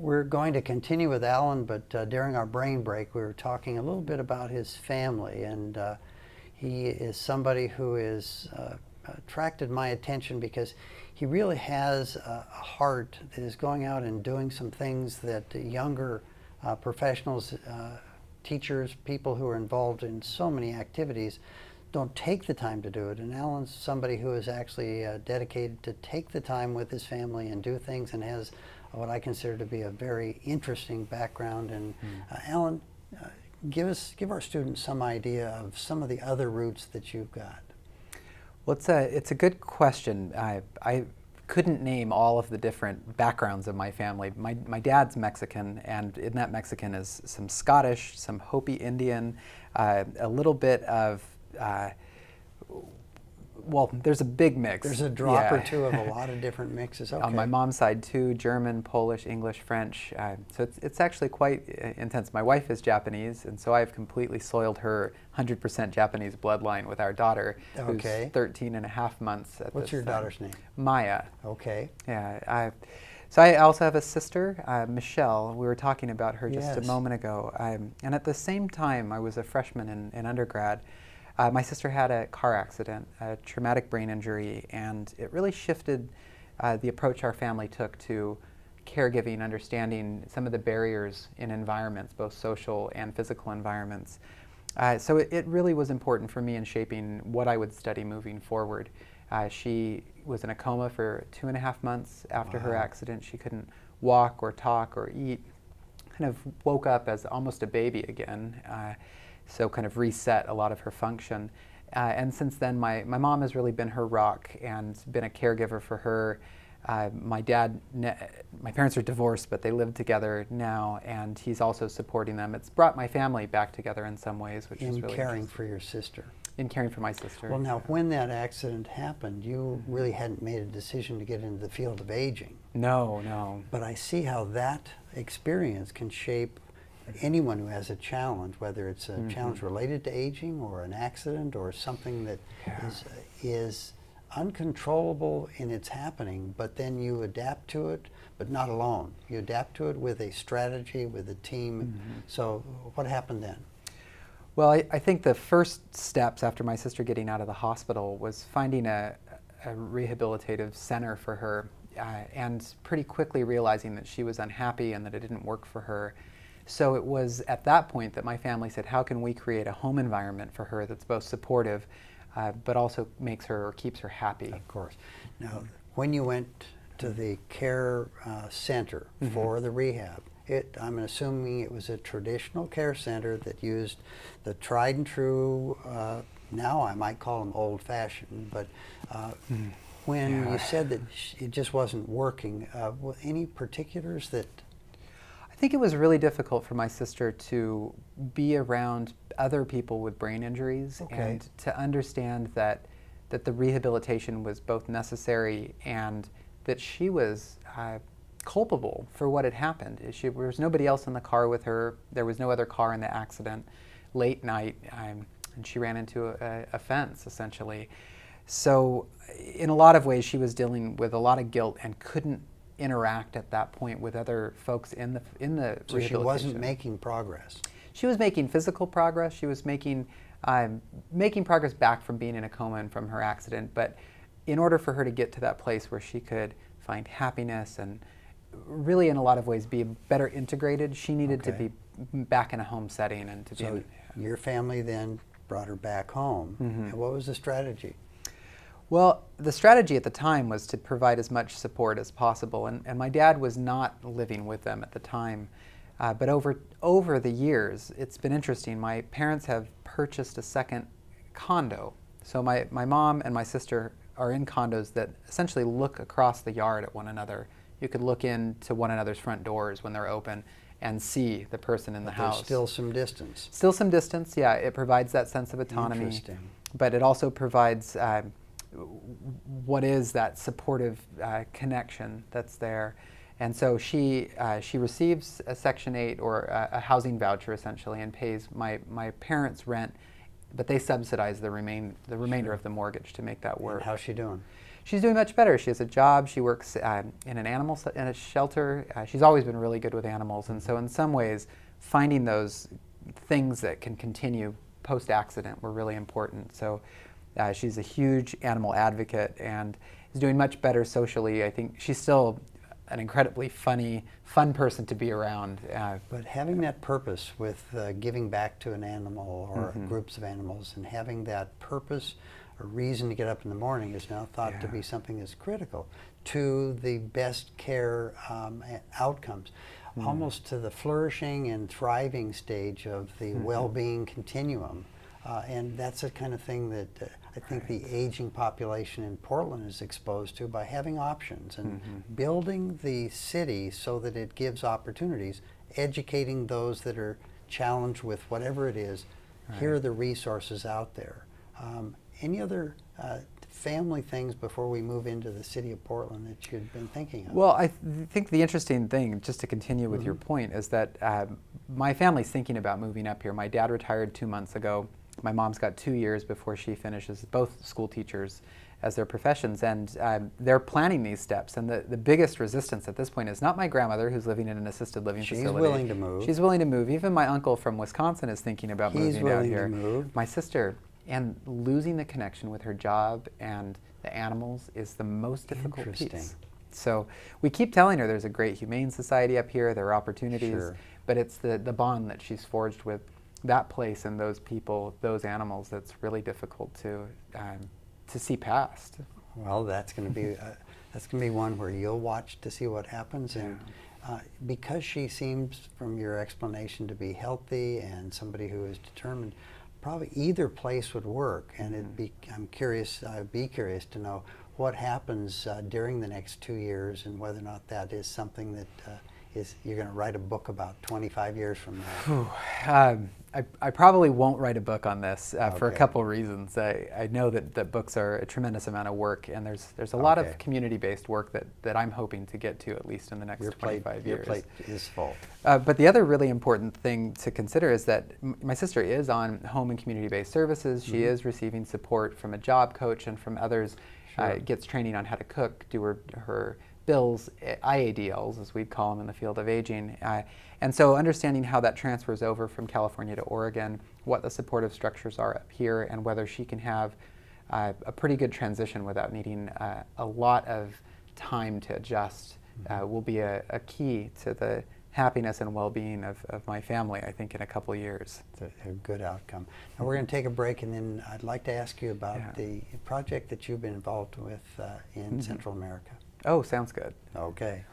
We're going to continue with Alan, but during our brain break, we were talking a little bit about his family, and he is somebody who is attracted my attention because he really has a heart that is going out and doing some things that younger professionals, teachers, people who are involved in so many activities don't take the time to do it. And Alan's somebody who is actually dedicated to take the time with his family and do things, and has what I consider to be a very interesting background. And Alan, give our students some idea of some of the other roots that you've got. Well, it's a good question. I couldn't name all of the different backgrounds of my family. My dad's Mexican, and in that Mexican is some Scottish, some Hopi Indian, a little bit of well, there's a big mix. There's a drop or two of a lot of different mixes. Okay. On my mom's side too, German, Polish, English, French. So it's actually quite intense. My wife is Japanese, and so I've completely soiled her 100% Japanese bloodline with our daughter, who's 13 and a half months at What's your daughter's name? Maya. Okay. Yeah. So I also have a sister, Michelle. We were talking about her just a moment ago. And at the same time, I was a freshman in undergrad. My sister had a car accident, a traumatic brain injury, and it really shifted the approach our family took to caregiving, understanding some of the barriers in environments, both social and physical environments. So it really was important for me in shaping what I would study moving forward. She was in a coma for 2.5 months after her accident. She couldn't walk or talk or eat, kind of woke up as almost a baby again. So kind of reset a lot of her function. And since then, my mom has really been her rock and been a caregiver for her. My parents are divorced, but they live together now, and he's also supporting them. It's brought my family back together in some ways, which is really caring for your sister. In caring for my sister. Well, now, when that accident happened, you really hadn't made a decision to get into the field of aging. No. But I see how that experience can shape anyone who has a challenge, whether it's a challenge related to aging or an accident or something that is uncontrollable in its happening, but then you adapt to it, but not alone. You adapt to it with a strategy, with a team. So what happened then? Well, I think the first steps after my sister getting out of the hospital was finding a rehabilitative center for her, and pretty quickly realizing that she was unhappy and that it didn't work for her. So it was at that point that my family said, how can we create a home environment for her that's both supportive, but also makes her or keeps her happy? Of course. Now, when you went to the care center for the rehab, I'm assuming it was a traditional care center that used the tried and true, now I might call them old-fashioned, but when you said that it just wasn't working, any particulars that... I think it was really difficult for my sister to be around other people with brain injuries and to understand that the rehabilitation was both necessary and that she was culpable for what had happened. There was nobody else in the car with her. There was no other car in the accident. Late night, and she ran into a fence, essentially. So in a lot of ways, she was dealing with a lot of guilt and couldn't interact at that point with other folks in the So rehabilitation. she wasn't making progress. She was making physical progress. She was making progress back from being in a coma and from her accident. But in order for her to get to that place where she could find happiness and really in a lot of ways be better integrated, she needed to be back in a home setting and to be. So your family then brought her back home. And what was the strategy? Well, the strategy at the time was to provide as much support as possible, and my dad was not living with them at the time. But over the years, it's been interesting. My parents have purchased a second condo. So my mom and my sister are in condos that essentially look across the yard at one another. You could look into one another's front doors when they're open and see the person in the house. There's still some distance. Still some distance, yeah. It provides that sense of autonomy. Interesting. But it also provides what is that supportive connection that's there. And so she receives a Section 8 or a housing voucher essentially and pays my parents' rent but they subsidize the remainder of the mortgage to make that work. And how's she doing? She's doing much better. She has a job. She works in in a shelter. She's always been really good with animals, and so in some ways, finding those things that can continue post-accident were really important. So she's a huge animal advocate and is doing much better socially. I think she's still an incredibly fun person to be around. But having that purpose with giving back to an animal or groups of animals, and having that purpose, a reason to get up in the morning, is now thought to be something that's critical to the best care outcomes, almost to the flourishing and thriving stage of the well-being continuum. And that's the kind of thing that I think the aging population in Portland is exposed to by having options and building the city so that it gives opportunities, educating those that are challenged with whatever it is. Here are the resources out there. Any other family things before we move into the city of Portland that you'd been thinking of? Well, I think the interesting thing, just to continue with your point, is that my family's thinking about moving up here. My dad retired 2 months ago. My mom's got 2 years before she finishes, both school teachers as their professions, and they're planning these steps. And the biggest resistance at this point is not my grandmother, who's living in an assisted living facility. She's willing to move. She's willing to move. Even my uncle from Wisconsin is thinking about moving out here. He's willing to move. My sister, and losing the connection with her job and the animals is the most difficult piece. So we keep telling her there's a great humane society up here, there are opportunities, but it's the bond that she's forged with that place and those people, those animals, that's really difficult to see past. Well, that's going to be one where you'll watch to see what happens, and because she seems, from your explanation, to be healthy and somebody who is determined, probably either place would work. And I'd be curious to know what happens during the next 2 years, and whether or not that is something that you're going to write a book about 25 years from now. I probably won't write a book on this for a couple reasons. I know that books are a tremendous amount of work, and there's a lot of community-based work that I'm hoping to get to, at least in the next 25 years. Your plate is full. But the other really important thing to consider is that my sister is on home and community-based services. She is receiving support from a job coach and from others. Gets training on how to cook, do her bills, IADLs, as we'd call them in the field of aging. And so understanding how that transfers over from California to Oregon, what the supportive structures are up here, and whether she can have a pretty good transition without needing a lot of time to adjust will be a key to the happiness and well-being of my family, I think, in a couple of years. It's a good outcome. Now we're going to take a break, and then I'd like to ask you about the project that you've been involved with in Central America. Oh, sounds good. Okay.